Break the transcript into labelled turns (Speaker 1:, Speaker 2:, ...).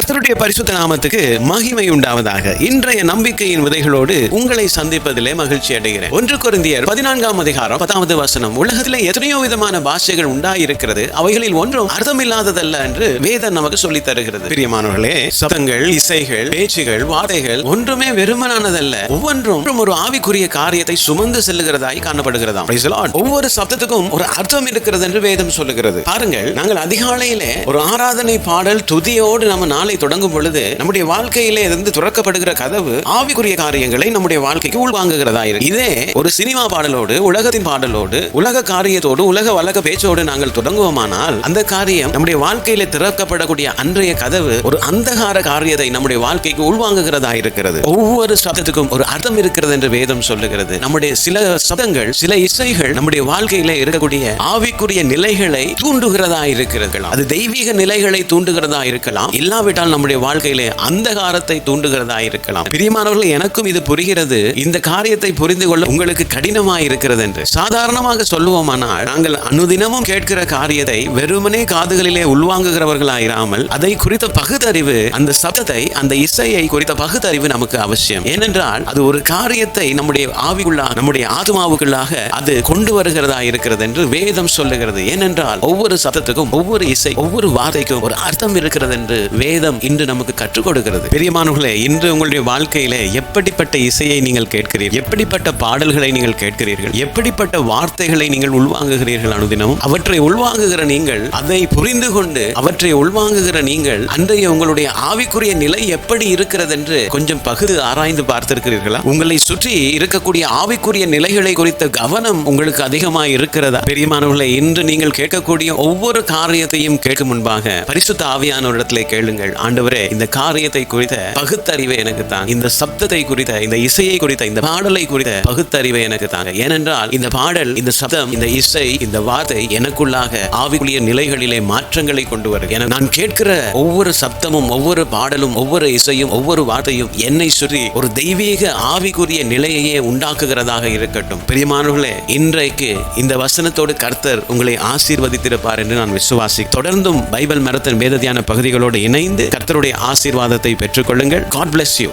Speaker 1: கர்த்தருடைய பரிசுத்த நாமத்துக்கு மகிமை உண்டாவதாக. இன்றைய நம்பிக்கையின் விதைகளோடு உங்களை சந்திப்பதிலே மகிழ்ச்சி அடைகிறேன். 1 கொரிந்தியர் 14ஆம் அதிகாரம் 10வது வசனம். உலகத்திலே எத்தனையோ விதமான பாஷைகள் உண்டாயிருக்கிறது, அவைகளில் ஒன்றும் அர்த்தமில்லாததல்ல என்று வேதம் நமக்கு சொல்லித் தருகிறது. பிரியமானவர்களே, சத்தங்கள், இசைகள், பேச்சுகள், வார்த்தைகள் ஒன்றுமே வெறுமனானதல்ல. ஒவ்வொன்றும் ஒரு ஆவிக்குரிய காரியத்தை சுமந்து செல்லுகிறதாய் காணப்படுகிறதாம். ஒவ்வொரு சப்தத்துக்கும் ஒரு அர்த்தம் இருக்கிறது என்று வேதம் சொல்லுகிறது. பாருங்கள், நாங்கள் அதிகாலையிலே ஒரு ஆராதனை பாடல் துதியோடு நம்ம நாளை தொடங்கும் பொழுது நம்முடைய வாழ்க்கையிலே இருந்து துறக்கப்படுகிற கதவு ஆவிக்குரிய காரியங்களை நம்முடைய வாழ்க்கைக்கு உள்வாங்குகிறதா இருக்கு. இதே ஒரு சினிமா பாடலோடு, உலகத்தின் பாடலோடு, உலக காரியத்தோடு, உலக வழக்க பேச்சோடு நாங்கள் தொடங்குவோமானால் அந்த காரியம் நம்முடைய வாழ்க்கையில திறக்கப்படக்கூடிய அன்றைய கதவு ஒரு அந்தகார காரியத்தை நம்முடைய வாழ்க்கைக்கு உள்வாங்குகிறதா இருக்கிறது. ஒவ்வொரு சப்தத்துக்கும் ஒரு அர்த்தம் இருக்கிறது என்று வேதம் சொல்லுகிறது. நம்முடைய சில சப்தங்கள், சில இசைகள் நம்முடைய வாழ்க்கையில இருக்கக்கூடிய ஆவிக்குரிய நிலைகளை தூண்டுகிறதா இருக்கிறது. அது தெய்வீக நிலைகளை தூண்டுகிறதா இருக்கலாம், இல்லாவிட்டால் நம்முடைய வாழ்க்கையிலே அந்தகாரத்தை தூண்டுகிறதா இருக்கலாம். பிரியமானவர்கள், எனக்கும் இது புரிகிறது. இந்த காரியத்தை புரிந்து கொள்ள உங்களுக்கு கடினமாக இருக்கிறது என்று சாதாரணமாக சொல்லுவோமானால், நாங்கள் அனுதினமும் கேட்கிற காரியத்தை வெறுமனே காதுகளிலே உள்வாங்குகிறவர்களாயிராமல் அதை குறித்த பகுத்தறிவு, அந்த சப்தத்தை, அந்த இசையை குறித்த பகுத்தறிவு நமக்கு அவசியம். ஏனென்றால் அது ஒரு காரியத்தை நம்முடைய ஆவிக்குள்ளாக, நம்முடைய ஆத்மாவுக்குள்ளாக அது கொண்டு வருகிறதா இருக்கிறது என்று வேதம் சொல்லுகிறது. ஏனென்றால் ஒவ்வொரு சப்தத்துக்கும், ஒவ்வொரு இசை, ஒவ்வொரு வார்த்தைக்கும் ஒரு அர்த்தம் இருக்கிறது என்று வேதம் இன்று நமக்கு கற்றுக் கொடுக்கிறது. பிரியமானவர்களே, இன்று உங்களுடைய வாழ்க்கையிலே எப்படிப்பட்ட இசையை நீங்கள் கேட்கிறீர்கள், எப்படிப்பட்ட பாடல்களை நீங்கள் கேட்கிறீர்கள், எப்படிப்பட்ட வார்த்தைகளை நீங்கள் உள்வாங்குகிறீர்கள் அனுதினமும்? அவற்றை உள்வாங்குகிற நீங்கள், அதை புரிந்து கொண்டு அவற்றை உள்வாங்குகிற நீங்கள், அன்றைய உங்களுடைய ஆவிக்குரிய நிலை எப்படி இருக்கிறது என்று கொஞ்சம் பகுதி ஆராய்ந்து பார்த்திருக்கிறீர்களா? உங்களை சுற்றி இருக்கக்கூடிய ஆவிக்குரிய நிலைகளை குறித்த கவனம் உங்களுக்கு அதிகமாக இருக்கிறதா? பிரியமானவர்களே, இன்று நீங்கள் கேட்கக்கூடிய ஒவ்வொரு காரியத்தையும் கேட்கும் முன்பாக பரிசுத்த ஆவியானவரிடத்திலே கேளுங்கள். ஆண்டவரே, இந்த காரியத்தை குறித்த பகுத்தறிவை எனக்கு தாங்க. இந்த சப்தத்தை குறித்த, இந்த இசையை குறித்த, இந்த பாடலை குறித்த பகுத்தறிவை எனக்கு தாங்க. ஏனென்றால் இந்த பாடல், இந்த சப்தம், இந்த இசை, இந்த வார்த்தை எனக்குள்ளாக ஆவிக்குரிய நிலைகளிலே மாற்றங்களை கொண்டு வருகிறது. நான் கேட்கிற ஒவ்வொரு சப்தமும், ஒவ்வொரு பாடலும், ஒவ்வொரு இசையும், ஒவ்வொரு வார்த்தையும் என்னை சுற்றி ஒரு தெய்வீக ஆவிக்குரிய நிலையையே உண்டாக்குகிறதாக இருக்கட்டும். பிரியமானவர்களே, இன்றைக்கு இந்த வசனத்தோடு கர்த்தர் உங்களை ஆசீர்வதித்திருப்பார் என்று நான் விசுவாசி. தொடர்ந்தும் பைபிள் மரத்தின் வேத தியான பகுதிகளோடு இணைந்து கர்த்தருடைய ஆசீர்வாதத்தை பெற்றுக்கொள்ளுங்கள். God bless you.